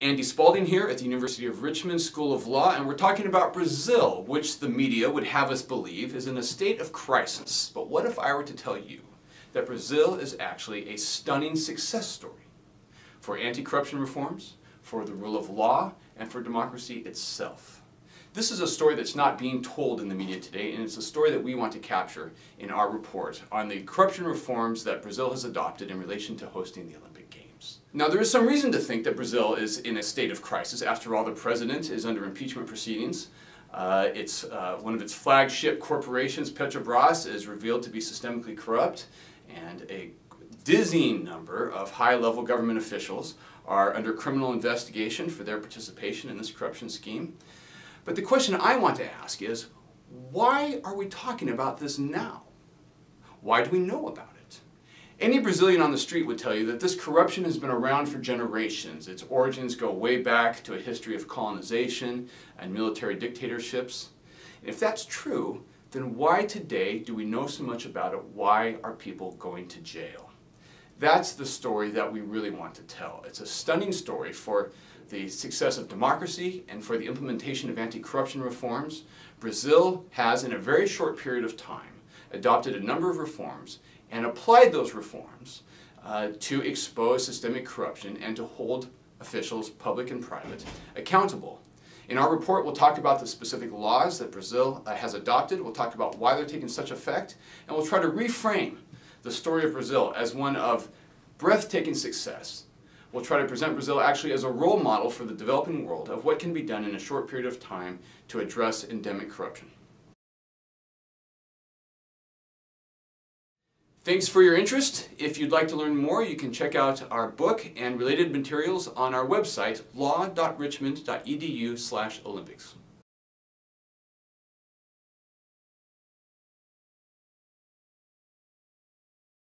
Andy Spalding here at the University of Richmond School of Law, and we're talking about Brazil, which the media would have us believe is in a state of crisis. But what if I were to tell you that Brazil is actually a stunning success story for anti-corruption reforms, for the rule of law, and for democracy itself? This is a story that's not being told in the media today, and it's a story that we want to capture in our report on the corruption reforms that Brazil has adopted in relation to hosting the Olympic Games. Now, there is some reason to think that Brazil is in a state of crisis. After all, the president is under impeachment proceedings. One of its flagship corporations, Petrobras, is revealed to be systemically corrupt, and a dizzying number of high-level government officials are under criminal investigation for their participation in this corruption scheme. But the question I want to ask is, why are we talking about this now? Why do we know about it? Any Brazilian on the street would tell you that this corruption has been around for generations. Its origins go way back to a history of colonization and military dictatorships. And if that's true, then why today do we know so much about it? Why are people going to jail? That's the story that we really want to tell. It's a stunning story for the success of democracy and for the implementation of anti-corruption reforms. Brazil has, in a very short period of time, adopted a number of reforms and applied those reforms to expose systemic corruption and to hold officials, public and private, accountable. In our report, we'll talk about the specific laws that Brazil has adopted. We'll talk about why they're taking such effect, and we'll try to reframe the story of Brazil as one of breathtaking success. We'll try to present Brazil actually as a role model for the developing world of what can be done in a short period of time to address endemic corruption. Thanks for your interest. If you'd like to learn more, you can check out our book and related materials on our website, law.richmond.edu/Olympics.